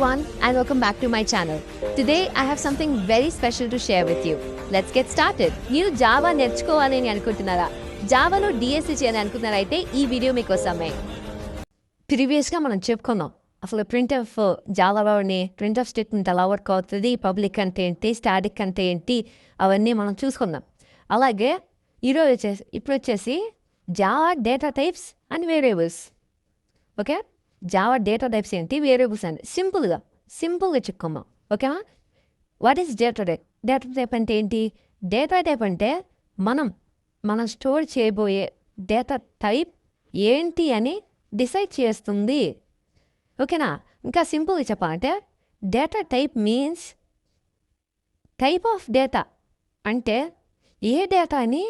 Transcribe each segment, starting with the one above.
everyone and welcome back to my channel. Today I have something very special to share with you. Let's get started. మీరు Java నేర్చుకోవాలని అనుకుంటున్నారా? జావాలో DSC చేయాలని అనుకుంటున్నారా? అయితే ఈ video మీకోసమే. ప్రీవియస్గా మనం చెప్పుకున్నాం అసలు ప్రింట్ ఆఫ్ జావాలోని ప్రింట్ ఆఫ్ స్టేట్మెంట్ ఎలా వర్క్ అవుతుంది, పబ్లిక్ అంటే ఏంటి, స్టాటిక్ అంటే ఏంటి, అవన్నీ మనం చూసుకుందాం. అలాగే ఇప్పుడు వచ్చేసి Java data types and variables. Okay, Java data types ఏంటి, వేరియబుల్స్ అంటే సింపుల్గా చెప్పుకుందాం. ఓకేనా? What is data type? Data type అంటే ఏంటి? డేటా టైప్ అంటే మనం స్టోర్ చేయబోయే డేటా టైప్ ఏంటి అని డిసైడ్ చేస్తుంది. ఓకేనా? ఇంకా సింపుల్గా చెప్పాలంటే data type means type of data. అంటే ఏ డేటాని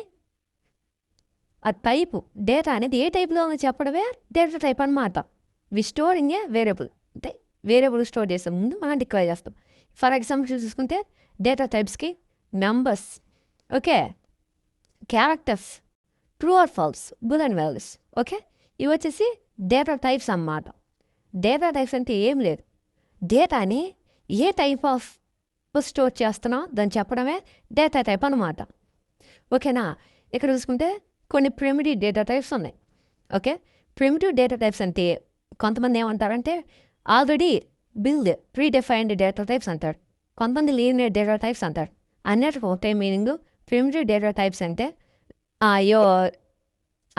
ఆ టైపు డేటా అనేది ఏ టైప్లో ఉందో చెప్పడమే డేటా టైప్ అన్నమాట. వి స్టోరింగ్ ఏ వేరియబుల్, అంటే వేరియబుల్ స్టోర్ చేసే ముందు మనం డిక్లేర్ చేస్తాం. ఫర్ ఎగ్జాంపుల్ చూసుకుంటే డేటా టైప్స్కి numbers, okay, characters, true or false, boolean values. Okay, ఇవి వచ్చేసి డేటా టైప్స్ అన్నమాట. డేటా టైప్స్ అంటే ఏం లేదు, డేటాని ఏ టైప్ ఆఫ్ స్టోర్ చేస్తున్నాం దాన్ని చెప్పడమే డేటా టైప్ అన్నమాట. ఓకేనా? ఇక్కడ చూసుకుంటే కొన్ని ప్రిమిటివ్ డేటా టైప్స్ ఉన్నాయి. ఓకే, ప్రిమిటివ్ డేటా టైప్స్ అంటే కొంతమంది ఏమంటారంటే already pre defined data types అంటారు, కొంతమంది లీనియర్ డేటా టైప్స్ అంటారు. అన్నిటికీ ఒకటే మీనింగ్. ప్రిమిటివ్ డేటా టైప్స్ అంటే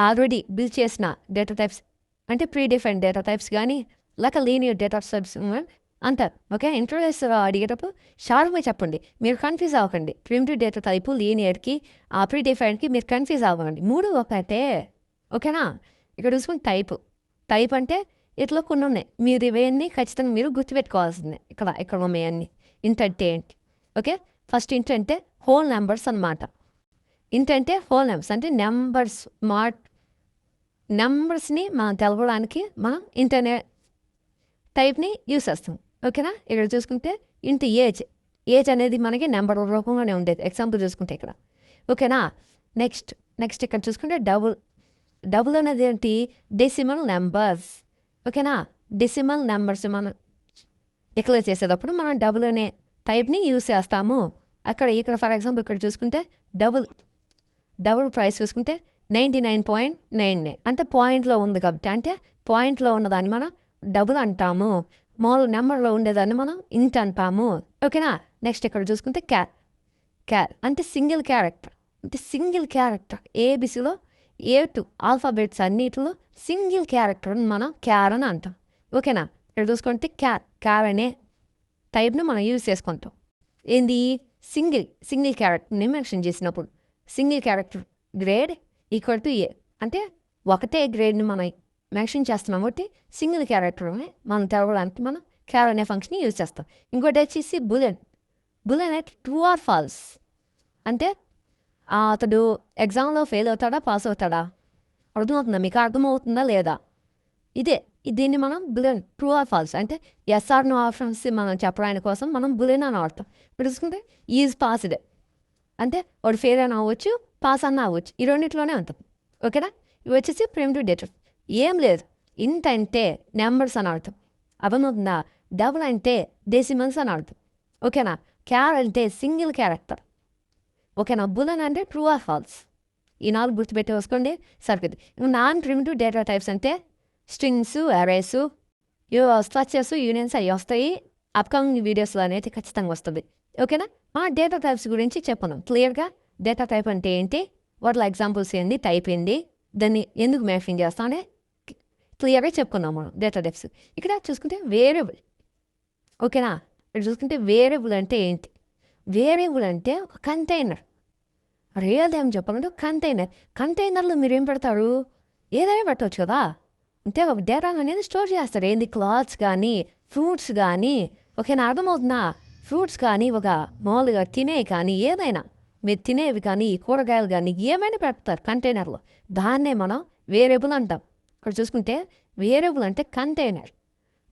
ఆల్రెడీ బిల్డ్ చేసిన డేటా టైప్స్ అంటే ప్రీ డిఫైన్డ్ డేటా టైప్స్ కానీ లేక లీనియర్ డేటా టైప్స్ అంటారు. ఓకే, ఇంటర్వ్యూస్లో అడిగేటప్పుడు షార్ప్గా చెప్పండి, మీరు కన్ఫ్యూజ్ అవ్వకండి. ప్రిమిటివ్ డేటా టైపు లీనియర్కి ప్రీ డిఫైన్డ్కి మీరు కన్ఫ్యూజ్ అవ్వకండి, మూడు ఒకటే. ఓకేనా? ఇక్కడ చూసుకుని టైప్ అంటే ఇట్లా కొన్ని ఉన్నాయి, మీరు ఇవన్నీ ఖచ్చితంగా మీరు గుర్తుపెట్టుకోవాల్సిందే. ఇక్కడ ఉన్నాయన్నీ. ఇంట్ అంటే ఏంటి? ఓకే, ఫస్ట్ ఇంట్ అంటే హోల్ నెంబర్స్ అన్నమాట. ఇంట్ అంటే హోల్ నెంబర్స్ అంటే నెంబర్స్ని మనం తెలవడానికి మనం ఇంటర్నెట్ టైప్ని యూస్ చేస్తాం. ఓకేనా? ఇక్కడ చూసుకుంటే ఇంటి ఏజ్ అనేది మనకి నెంబర్ రూపంగానే ఉండేది. ఎగ్జాంపుల్ చూసుకుంటే ఇక్కడ. ఓకేనా? నెక్స్ట్ ఇక్కడ చూసుకుంటే డబుల్ అనేది ఏంటి? Decimal numbers. ఓకేనా? డెసిమల్ నెంబర్స్ మనం డిక్లేర్ చేసేటప్పుడు మనం డబుల్ అనే టైప్ని యూస్ చేస్తాము. ఇక్కడ ఫర్ ఎగ్జాంపుల్ ఇక్కడ చూసుకుంటే డబుల్ ప్రైస్ చూసుకుంటే 99.99 అంటే పాయింట్లో ఉంది కాబట్టి, అంటే పాయింట్లో ఉన్నదాన్ని మనం డబుల్ అంటాము. మామూలు నెంబర్లో ఉండేదాన్ని మనం ఇంట్ అంటాము. ఓకేనా? నెక్స్ట్ ఇక్కడ చూసుకుంటే క్యార్ అంటే సింగిల్ క్యారెక్టర్. ఏబిసిలో A to ఆల్ఫాబెట్స్ అన్నిటిలో సింగిల్ క్యారెక్టర్ మనం క్యార్ అని అంటాం. ఓకేనా? ఇక్కడ చూసుకుంటే క్యార్ అనే టైప్ని మనం యూజ్ చేసుకుంటాం. ఏంది? సింగిల్ క్యారెక్టర్ని మెన్షన్ చేసినప్పుడు single character grade equal to A అంటే ఒకటే గ్రేడ్ని మనం మెన్షన్ చేస్తున్నాం కాబట్టి సింగిల్ క్యారెక్టర్ని మనం తెలవడానికి మనం క్యార్ అనే ఫంక్షన్ యూజ్ చేస్తాం. ఇంకోటి వచ్చేసి బులెన్ అయితే ట్రూ ఆర్ ఫాల్స్ అంటే అతడు ఎగ్జామ్లో ఫెయిల్ అవుతాడా, పాస్ అవుతాడా, అర్థమవుతుందా? మీకు అర్థమవుతుందా లేదా? దీన్ని మనం బులెన్ ట్రూ ఆర్ ఫాల్స్ అంటే ఎస్ ఆర్ నో ఆప్షన్స్ మనం చెప్పడానికి కోసం మనం బులెన్ అని వాడతాం. ఇప్పుడు చూసుకుంటే ఈజ్ పాస్డ్ అంటే వాడు ఫెయిల్ అని అవ్వచ్చు, పాస్ అన్న అవ్వచ్చు, ఈ రెండింటిలోనే ఉంటుంది. ఓకేనా? ఇవి వచ్చేసి ప్రిమిటివ్ డేటా. ఏం లేదు, ఇంట్ అంటే నెంబర్స్ అని అర్థం, అర్థమవుతుందా? డబుల్ అంటే డెసిమల్స్ అని అర్థం. ఓకేనా? క్యార్ అంటే సింగిల్ క్యారెక్టర్. ఓకేనా? బులెన్ అంటే ట్రూ ఆర్ ఫాల్స్. ఈ నాలుగు గుర్తుపెట్టి వేసుకోండి, సరిపోతుంది. నాన్ ప్రిమిటివ్ డేటా టైప్స్ అంటే స్ట్రింగ్స్, అరేస్, స్ట్రక్చర్స్, యూనియన్స్ అవి వస్తాయి. అప్కమింగ్ వీడియోస్లో అనేది ఖచ్చితంగా వస్తుంది. ఓకేనా? డేటా టైప్స్ గురించి చెప్పున్నాం క్లియర్గా. డేటా టైప్ అంటే ఏంటి, వాటిలో ఎగ్జాంపుల్స్ ఏంటి, టైప్ ఏంటి, దాన్ని ఎందుకు మెన్షన్ చేస్తాం అని క్లియర్గా చెప్పుకున్నాం మనం డేటా టైప్స్. ఇక్కడ చూసుకుంటే వేరియబుల్. ఓకేనా? ఇక్కడ చూసుకుంటే వేరియబుల్ అంటే ఏంటి? వేరియబుల్ అంటే ఒక కంటైనర్. రియల్ టైం చెప్పాలంటే కంటైనర్లో మీరు ఏం పెడతారు? ఏదైనా పెట్టవచ్చు కదా. అంటే ఒక డేటా అనేది స్టోర్ చేస్తారు. ఏంది? క్లాత్స్ కానీ, ఫ్రూట్స్ కానీ. ఓకేనా? అర్థమవుతుందా? ఫ్రూట్స్ కానీ, ఒక మామూలుగా తినేవి కానీ, ఏదైనా మీరు తినేవి కానీ, కూరగాయలు కానీ ఏమైనా పెడతారు కంటైనర్లో. దాన్నే మనం వేరియబుల్ అంటాం. ఇక్కడ చూసుకుంటే వేరియబుల్ అంటే కంటైనర్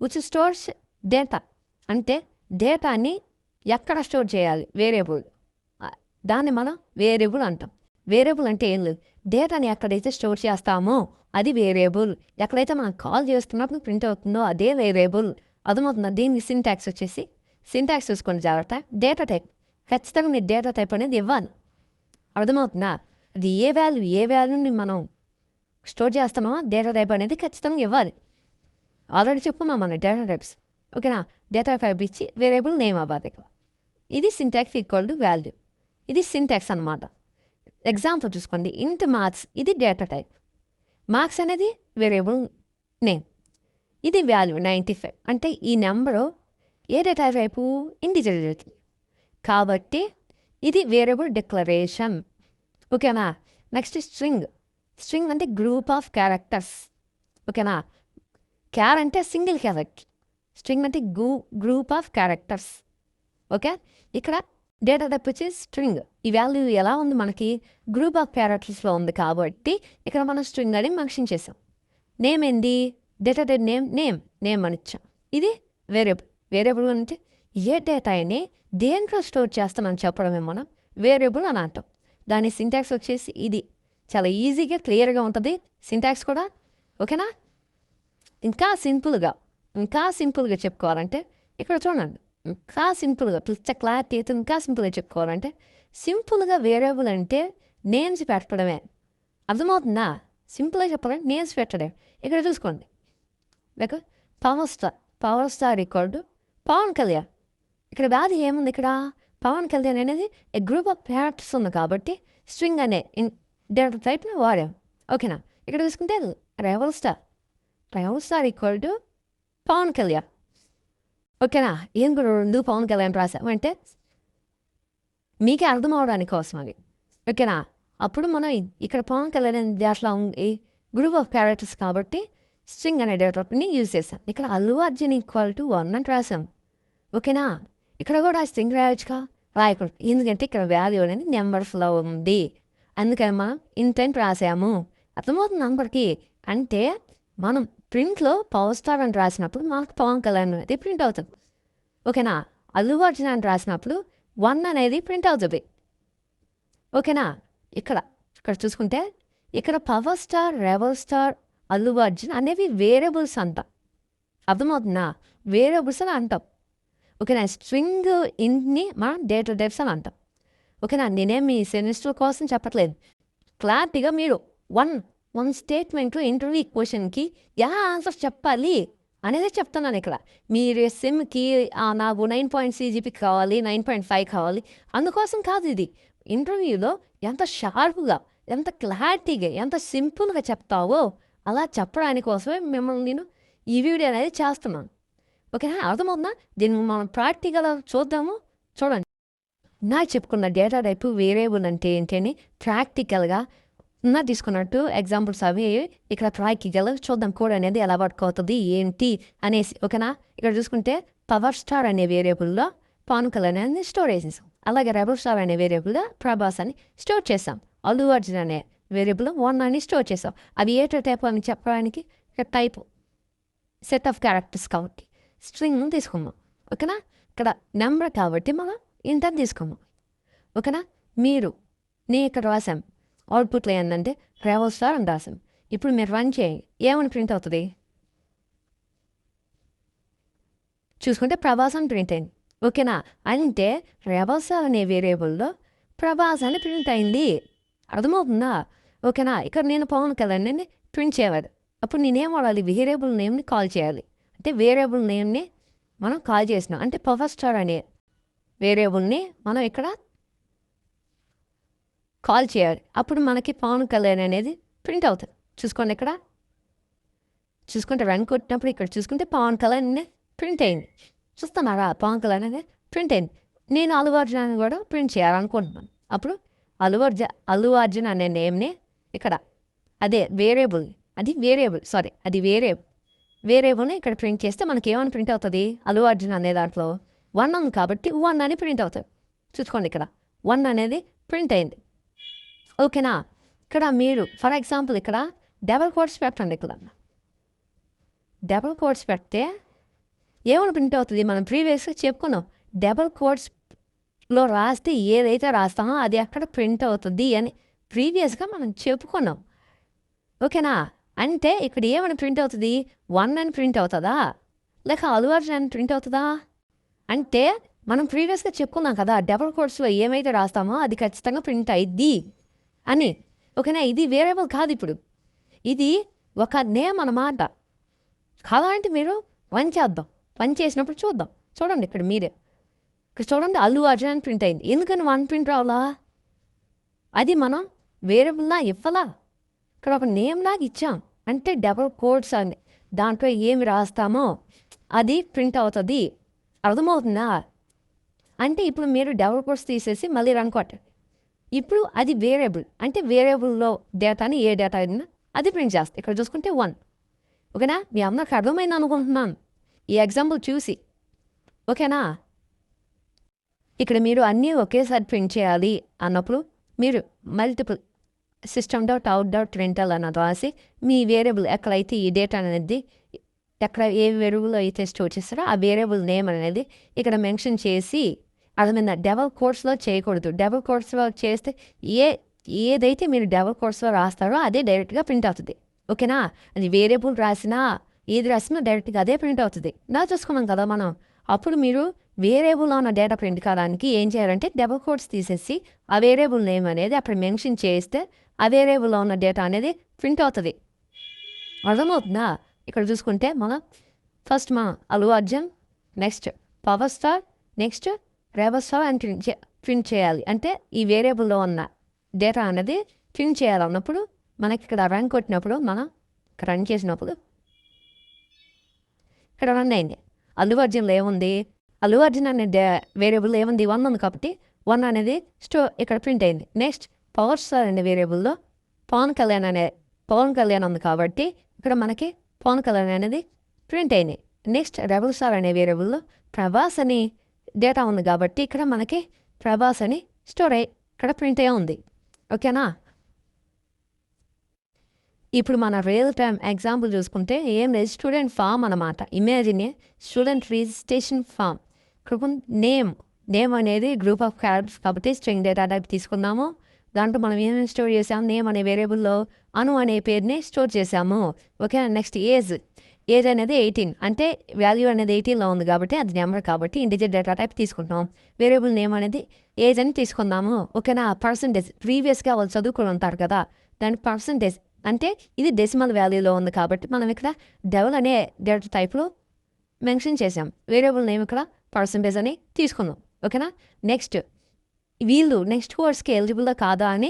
విచ్ స్టోర్స్ డేటా. అంటే డేటాని ఎక్కడ స్టోర్ చేయాలి? వేరియబుల్. దాన్ని మనం వేరియబుల్ అంటాం. వేరియబుల్ అంటే ఏం లేదు, డేటాని ఎక్కడైతే స్టోర్ చేస్తామో అది వేరియబుల్. ఎక్కడైతే మనం కాల్ చేస్తున్నప్పుడు ప్రింట్ అవుతుందో అదే వేరియబుల్. అర్థమవుతుందా? దీనికి సింటాక్స్ వచ్చేసి సింటాక్స్ చూసుకోండి జాగ్రత్త. డేటా టైప్ ఖచ్చితంగా మీరు డేటా టైప్ అనేది ఇవ్వాలి. అర్థమవుతుందా? అది ఏ వాల్యూని మనం స్టోర్ చేస్తామో డేటా టైప్ అనేది ఖచ్చితంగా ఇవ్వాలి. ఆల్రెడీ చెప్పుకున్నాం మన డేటా టైప్స్. ఓకేనా? డేటా టైప్ ఇచ్చి వేరియబుల్ నేమ్ అవ్వాలి ఇక్కడ. ఇది సింటాక్స్ ఈక్వల్ టు వాల్యూ. ఇది సింటాక్స్ అనమాట. ఎగ్జాంపుల్ చూసుకోండి. ఇంట్ మార్క్స్ ఇది డేటా టైప్, మార్క్స్ అనేది వేరియబుల్ నేమ్, ఇది వాల్యూ 95. అంటే ఈ నెంబరు ఏ డేటా టైపు? ఇంటిజర్ కాబట్టి ఇది వేరియబుల్ డిక్లరేషన్. ఓకేనా? నెక్స్ట్ స్ట్రింగ్ అంటే గ్రూప్ ఆఫ్ క్యారెక్టర్స్. ఓకేనా? క్యార్ అంటే సింగిల్ క్యారెక్టర్, స్ట్రింగ్ అంటే గ్రూప్ ఆఫ్ క్యారెక్టర్స్. ఓకే, ఇక్కడ డేటా టైప్ వచ్చి స్ట్రింగ్. ఈ వాల్యూ ఎలా ఉంది మనకి? గ్రూప్ ఆఫ్ క్యారెక్టర్స్లో ఉంది కాబట్టి ఇక్కడ మనం స్ట్రింగ్ అని మెన్షన్ చేసాం. నేమ్ ఏంది? డేటా టైప్ నేమ్ అని ఇచ్చాం. ఇది వేరియబుల్ అంటే ఏ డేటాని దేంట్లో స్టోర్ చేస్తామని చెప్పడమే మనం వేరియబుల్ అని అంటాం. దాని సింటాక్స్ వచ్చేసి ఇది. చాలా ఈజీగా క్లియర్గా ఉంటుంది సింటాక్స్ కూడా. ఓకేనా? ఇంకా సింపుల్గా చెప్పుకోవాలంటే ఇక్కడ చూడండి. ఇంకా సింపుల్గా క్లారిటీ అయితే ఇంకా సింపుల్గా చెప్పుకోవాలంటే సింపుల్గా వేరియబుల్ అంటే నేమ్స్ పెట్టడమే. అర్థమవుతుందా? సింపుల్గా చెప్పాలంటే నేమ్స్ పెట్టడం. ఇక్కడ చూసుకోండి. Like power star equal to Pawan Kalyan. ఇక్కడ వ్యాధి ఏముంది? ఇక్కడ పవన్ కళ్యాణ్ అనేది ఏ గ్రూప్ ఆఫ్ క్యారెక్టర్స్ ఉంది కాబట్టి స్ట్రింగ్ అనే డేటా టైప్ని వాడాం. ఓకేనా? ఇక్కడ చూసుకుంటే రెవల్ star equal to Pawan Kalyan. ఓకేనా? ఏం కూడా రెండు పవన్ కళ్యాణ్ రాసామంటే మీకే అర్థం అవడానికి కోసం అది. ఓకేనా? అప్పుడు మనం ఇక్కడ పవన్ కళ్యాణ్ దాంట్లో గ్రూప్ ఆఫ్ క్యారెక్టర్స్ కాబట్టి స్ట్రింగ్ అనే డేటాని యూజ్ చేసాం. ఇక్కడ అల్లు అర్జున్ ఈక్వల్ టు 1 అని రాసాం. ఓకేనా? ఇక్కడ కూడా స్ట్రింగ్ రాయొచ్చుగా, రాయకూడదు. ఎందుకంటే ఇక్కడ వాల్యూ అనేది నెంబర్స్లో ఉంది. అందుకని మనం ఇంటెంట్ రాసాము. అర్థమవుతుంది నంబర్కి. అంటే మనం ప్రింట్లో పవర్ స్టార్ అని రాసినప్పుడు మనకు పవన్ కళ్యాణ్ అనేది ప్రింట్ అవుతుంది. ఓకేనా? అల్లు అర్జున్ అని రాసినప్పుడు 1 అనేది ప్రింట్ అవుతుంది. ఓకేనా? ఇక్కడ చూసుకుంటే ఇక్కడ పవర్ స్టార్, రెవల్ స్టార్, అల్లు అర్జున్ అనేవి వేరియబుల్స్ అంట. అర్థమవుతుందా? వేరియబుల్స్ అని అంటాం. ఓకేనా? స్ట్రింగ్ ఇన్ని మనం డేటా టైప్స్ అని అంటాం. ఓకేనా? నేనేం మీ సెమిస్టర్ కోసం చెప్పట్లేదు. క్లారిటీగా మీరు వన్ స్టేట్మెంట్లో ఇంటర్వ్యూ క్వశ్చన్కి ఎలా ఆన్సర్ చెప్పాలి అనేది చెప్తున్నాను ఇక్కడ. మీరు సెమ్కి నాకు 9 CGP కావాలి, 9.5 కావాలి అందుకోసం కాదు. ఇది ఇంటర్వ్యూలో ఎంత షార్ప్గా, ఎంత క్లారిటీగా, ఎంత సింపుల్గా చెప్తావో అలా చెప్పడానికి కోసమే మిమ్మల్ని నేను ఈ వీడియో అనేది చేస్తున్నాను. ఓకేనా? అర్థమవుతుందా? దీన్ని మనం ప్రాక్టికల్ చూద్దాము. చూడండి, నాకు చెప్పుకున్న డేటా టైపు వేరియబుల్ అంటే ఏంటని ప్రాక్టికల్గా తీసుకున్నట్టు ఎగ్జాంపుల్స్ అవి ఇక్కడ ప్రాక్టికల్ చూద్దాం. కోడ్ అనేది ఎలా వర్క్ అవుతుంది ఏంటి అనేసి. ఓకేనా? ఇక్కడ చూసుకుంటే పవర్ స్టార్ అనే వేరియబుల్లో పవన్ కళ్యాణ్ అనేది స్టోర్ చేసేసాం. అలాగే రెబల్ స్టార్ అనే వేరియబుల్లో ప్రభాస్ అని స్టోర్ చేసాం. అల్లు అర్జున్ అనే వేరియబుల్ 1 అని స్టోర్ చేసాం. అవి ఏ టైప్ అని చెప్పడానికి ఇక్కడ టైపు సెట్ ఆఫ్ క్యారెక్టర్స్ కాబట్టి స్ట్రింగ్ తీసుకున్నాం. ఓకేనా? ఇక్కడ నెంబర్ కాబట్టి మనం ఇంటర్ తీసుకున్నాం. ఓకేనా? నేను ఇక్కడ రాసాం. అవుట్పుట్లో ఏంటంటే రెవల్ స్టార్ అని రాసాం. ఇప్పుడు మీరు రన్ చేయండి. ఏమని ప్రింట్ అవుతుంది? చూసుకుంటే ప్రభాస్ అని ప్రింట్ అయింది. ఓకేనా? అంటే రెవల్ స్టార్ అనే వేరియబుల్లో ప్రభాస్ అని ప్రింట్ అయింది. అర్థమవుతుందా? ఓకేనా? ఇక్కడ నేను పవన్ కళ్యాణ్ ప్రింట్ చేయాలి. అప్పుడు నేనేం వాడాలి? వేరియబుల్ నేమ్ని కాల్ చేయాలి. అంటే వేరియబుల్ నేమ్ని మనం కాల్ చేసినాం. అంటే పవర్ స్టార్ అనే వేరియబుల్ని మనం ఇక్కడ కాల్ చేయాలి. అప్పుడు మనకి పవన్ కళ్యాణ్ అనేది ప్రింట్ అవుతుంది. చూసుకోండి, ఇక్కడ చూసుకుంటే రన్ కొట్టినప్పుడు ఇక్కడ చూసుకుంటే పవన్ కళ్యాణ్ ప్రింట్ అయింది. చూస్తున్నారా? పవన్ కళ్యాణ్ అనేది ప్రింట్ అయింది. నేను అల్లు అర్జున్ కూడా ప్రింట్ చేయాలనుకుంటున్నాను. అప్పుడు అల్లు అర్జున్ అనే నేమ్ని ఇక్కడ అదే వేరియబుల్ వేరియబుల్ని ఇక్కడ ప్రింట్ చేస్తే మనకి ఏమని ప్రింట్ అవుతుంది? అల్లు అర్జున్ అనే దాంట్లో 1 ఉంది కాబట్టి 1 అని ప్రింట్ అవుతుంది. చూసుకోండి, ఇక్కడ 1 అనేది ప్రింట్ అయింది. ఓకేనా? ఇక్కడ మీరు ఫర్ ఎగ్జాంపుల్ ఇక్కడ డబల్ కోట్స్ పెట్టండి. ఇక్కడ డబల్ కోట్స్ పెడితే ఏమని ప్రింట్ అవుతుంది? మనం ప్రీవియస్గా చెప్పుకున్నాం. డబల్ కోట్స్లో రాస్తే ఏదైతే రాస్తామో అది అక్కడ ప్రింట్ అవుతుంది అని ప్రీవియస్గా మనం చెప్పుకున్నాం. ఓకేనా? అంటే ఇక్కడ ఏమని ప్రింట్ అవుతుంది? 1 అని ప్రింట్ అవుతుందా? లేక అల్లు అర్జున్ అని ప్రింట్ అవుతుందా? అంటే మనం ప్రీవియస్గా చెప్పుకున్నాం కదా, డబుల్ కోర్స్లో ఏమైతే రాస్తామో అది ఖచ్చితంగా ప్రింట్ అయ్యిద్ది అని. ఓకేనా, ఇది వేరియబుల్ కాదు, ఇప్పుడు ఇది ఒక నేమ్ అన్నమాట. కావాలంటే మీరు పని చేద్దాం, పని చేసినప్పుడు చూద్దాం. చూడండి ఇక్కడ మీరే, ఇక్కడ చూడండి అల్లు అర్జున్ అని ప్రింట్ అయింది. ఎందుకని వన్ ప్రింట్ రావాలా? అది మనం వేరియబుల్లా ఇవ్వలా, ఇక్కడ ఒక నేమ్ లాగా ఇచ్చాం. అంటే డబుల్ కోడ్స్ అని దాంట్లో ఏమి రాస్తామో అది ప్రింట్ అవుతుంది. అర్థమవుతుందా? అంటే ఇప్పుడు మీరు డబుల్ కోడ్స్ తీసేసి మళ్ళీ రన్ కొట్టండి. ఇప్పుడు అది వేరియబుల్, అంటే వేరియబుల్లో డేటాని ఏ డేటా అయినా అది ప్రింట్ చేస్తుంది. ఇక్కడ చూసుకుంటే 1. ఓకేనా, మీ అందరికి అర్థమైంది అనుకుంటున్నాను ఈ ఎగ్జాంపుల్ చూసి. ఓకేనా, ఇక్కడ మీరు అన్నీ ఒకేసారి ప్రింట్ చేయాలి అన్నప్పుడు మీరు మల్టిపుల్ system.out.println అని రాసి మీ వేరియబుల్ ఎక్కడైతే ఈ డేటా అనేది ఎక్కడ ఏ వేరియబుల్ అయితే స్టోర్ చేస్తారో ఆ వేరియబుల్ నేమ్ అనేది ఇక్కడ మెన్షన్ చేసి, అర్థమైందా? డబుల్ కోట్స్లో చేయకూడదు. డబుల్ కోట్స్లో చేస్తే ఏదైతే మీరు డబుల్ కోట్స్లో రాస్తారో అదే డైరెక్ట్గా ప్రింట్ అవుతుంది. ఓకేనా, అది వేరియబుల్ రాసినా ఏది రాసినా డైరెక్ట్గా అదే ప్రింట్ అవుతుంది. నా చూసుకున్నాం కదా మనం. అప్పుడు మీరు వేరియబుల్లో ఉన్న డేటా ప్రింట్ కావడానికి ఏం చేయాలంటే డబుల్ కోట్స్ తీసేసి ఆ వేరియబుల్ నేమ్ అనేది అక్కడ మెన్షన్ చేస్తే ఆ వేరియబుల్లో ఉన్న డేటా అనేది ప్రింట్ అవుతుంది. అర్థమవుతుందా? ఇక్కడ చూసుకుంటే మనం ఫస్ట్ మా Allu Arjun, next power star, next rebel star అని ప్రింట్ చేయాలి. అంటే ఈ వేరియబుల్లో ఉన్న డేటా అనేది ప్రింట్ చేయాలన్నప్పుడు మనకి ఇక్కడ రన్ కొట్టినప్పుడు, మనం ఇక్కడ రన్ చేసినప్పుడు ఇక్కడ రన్ అయింది. అల్లు అర్జున్లో ఏముంది? అల్లు అర్జున్ అనే వేరియబుల్ ఏముంది? 1 ఉంది కాబట్టి 1 అనేది ఇక్కడ ప్రింట్ అయింది. నెక్స్ట్ పవర్ స్టార్ అనే వేరియబుల్లో పవన్ కళ్యాణ్ ఉంది కాబట్టి ఇక్కడ మనకి పవన్ కళ్యాణ్ అనేది ప్రింట్ అయింది. నెక్స్ట్ రెబల్ స్టార్ అనే వేరియబుల్లో ప్రభాస్ అని డేటా ఉంది కాబట్టి ఇక్కడ మనకి ప్రభాస్ అని ఇక్కడ ప్రింట్ అయ్యి ఉంది. ఓకేనా, ఇప్పుడు మన రియల్ టైమ్ ఎగ్జాంపుల్ చూసుకుంటే ఏం లేదు, స్టూడెంట్ ఫామ్ అన్నమాట. Imagine student registration form. ఇక్కడ నేమ్ అనేది గ్రూప్ ఆఫ్ క్యారెక్టర్స్ కాబట్టి స్ట్రింగ్ డేటా టైప్ తీసుకున్నాము. దాంట్లో మనం ఏమేమి స్టోర్ చేసాము? నేమ్ అనే వేరియబుల్లో అను అనే పేరుని స్టోర్ చేసాము. ఓకే, నెక్స్ట్ ఏజ్ అనేది 18, అంటే వాల్యూ అనేది 18లో ఉంది కాబట్టి అది నెంబర్ కాబట్టి ఇంటిజర్ డేటా టైప్ తీసుకుంటాం. వేరియబుల్ నేమ్ అనేది ఏజ్ అని తీసుకుందాము. ఓకేనా, పర్సంటేజ్ ప్రీవియస్గా వాళ్ళు చదువుకుని ఉంటారు కదా, దాని పర్సంటేజ్ అంటే ఇది డెసిమల్ వాల్యూలో ఉంది కాబట్టి మనం ఇక్కడ డబుల్ అనే డేటా టైప్లో మెన్షన్ చేసాం. వేరియబుల్ నేమ్ ఇక్కడ పర్సంటేజ్ అని తీసుకుందాం. ఓకేనా, నెక్స్ట్ వీళ్ళు నెక్స్ట్ కోర్స్కి ఎలిజిబుల్గా కాదా అని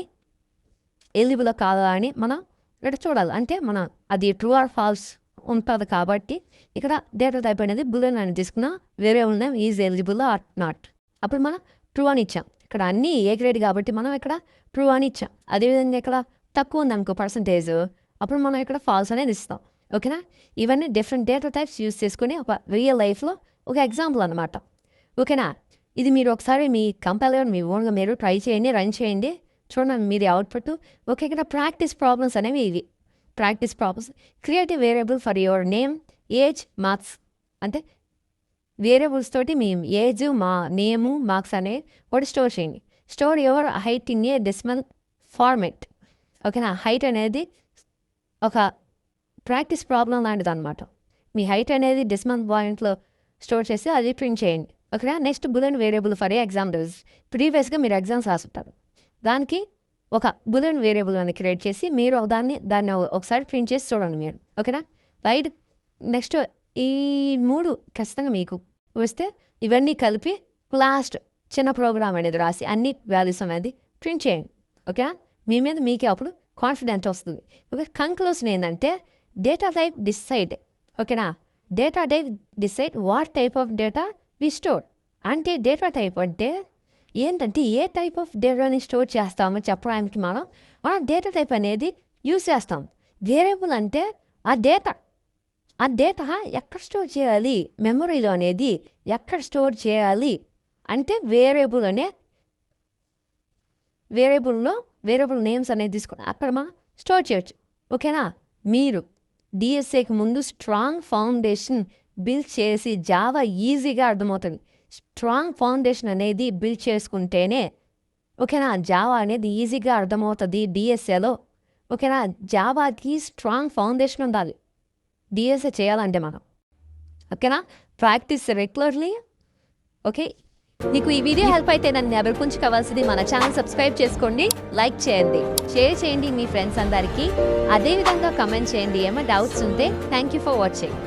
మనం ఇక్కడ చూడాలి. అంటే మనం అది ట్రూ ఆర్ ఫాల్స్ ఉంటుంది కాబట్టి ఇక్కడ డేటా టైప్ అనేది బులెన్ అని తీసుకున్నా, variable name is eligible are not. అప్పుడు మనం ట్రూ అని ఇచ్చాం. ఇక్కడ అన్నీ ఏ గ్రేడ్ కాబట్టి మనం ఇక్కడ ట్రూ అని ఇచ్చాం. అదేవిధంగా ఇక్కడ తక్కువ ఉంది అనుకో పర్సంటేజ్, అప్పుడు మనం ఇక్కడ ఫాల్స్ అనేది ఇస్తాం. ఓకేనా, ఇవన్నీ డిఫరెంట్ డేటా టైప్స్ యూజ్ చేసుకుని ఒక రియల్ లైఫ్లో ఒక ఎగ్జాంపుల్ అనమాట. ఓకేనా, ఇది మీరు ఒకసారి మీ కంపైలర్ మీ ఓన్గా మీరు ట్రై చేయండి, రన్ చేయండి, చూడండి మీది అవుట్పుట్. ఓకే, ఇక్కడ ప్రాక్టీస్ ప్రాబ్లమ్స్ అనేవి ఇవి. Practice problems. Create a variable for your name, age, marks. అంటే వేరియబుల్స్ తోటి మీ ఏజ్, నేము, మార్క్స్ అనేవి ఒకటి స్టోర్ చేయండి. Store your height in a decimal format. ఓకేనా, హైట్ అనేది ఒక ప్రాక్టీస్ ప్రాబ్లం లాంటిది అనమాట. మీ హైట్ అనేది డెసిమల్ పాయింట్లో స్టోర్ చేసి అది ప్రింట్ చేయండి. ఓకేనా, next boolean variable for a examples. ప్రీవియస్గా మీరు ఎగ్జామ్స్ రాసుంటారు, దానికి ఒక బులెన్ వేరియబుల్ అని క్రియేట్ చేసి మీరు దాన్ని ఒకసారి ప్రింట్ చేసి చూడండి మీరు. ఓకేనా, రైట్. నెక్స్ట్ ఈ 3 ఖచ్చితంగా మీకు వస్తే ఇవన్నీ కలిపి లాస్ట్ చిన్న ప్రోగ్రామ్ అనేది రాసి అన్ని వాల్యూస్ అనేది ప్రింట్ చేయండి. ఓకేనా, మీ మీద మీకే అప్పుడు కాన్ఫిడెంట్ వస్తుంది. ఓకే, కంక్లూషన్ ఏంటంటే డేటా టైప్ డిసైడ్. ఓకేనా, data type decide what type of data we store. అంటే డేటా టైప్ అంటే ఏంటంటే ఏ టైప్ ఆఫ్ డేటాని స్టోర్ చేస్తామో చెప్పడానికి మనం డేటా టైప్ అనేది యూజ్ చేస్తాం. వేరియబుల్ అంటే ఆ డేటా ఎక్కడ స్టోర్ చేయాలి, మెమొరీలో అనేది ఎక్కడ స్టోర్ చేయాలి అంటే వేరియబుల్ నేమ్స్ అనేది తీసుకుని అక్కడ మనం స్టోర్ చేయొచ్చు. ఓకేనా, మీరు డిఎస్ఏకి ముందు స్ట్రాంగ్ ఫౌండేషన్ బిల్డ్ చేసి జావా ఈజీగా అర్థమవుతుంది. స్ట్రాంగ్ ఫౌండేషన్ అనేది బిల్డ్ చేసుకుంటేనే ఓకేనా జావా అనేది ఈజీగా అర్థమవుతుంది డిఎస్ఏలో. ఓకేనా, జావాకి స్ట్రాంగ్ ఫౌండేషన్ ఉండాలి డిఎస్ఏ చేయాలంటే మనం. ఓకేనా? Practice regularly. ఓకే, నీకు ఈ వీడియో హెల్ప్ అయితే నన్ను ఎవరి గురించి కావాల్సింది మన ఛానల్ సబ్స్క్రైబ్ చేసుకోండి, లైక్ చేయండి, షేర్ చేయండి మీ ఫ్రెండ్స్ అందరికీ. అదేవిధంగా కమెంట్ చేయండి ఏమైనా డౌట్స్ ఉంటే. Thank you for watching.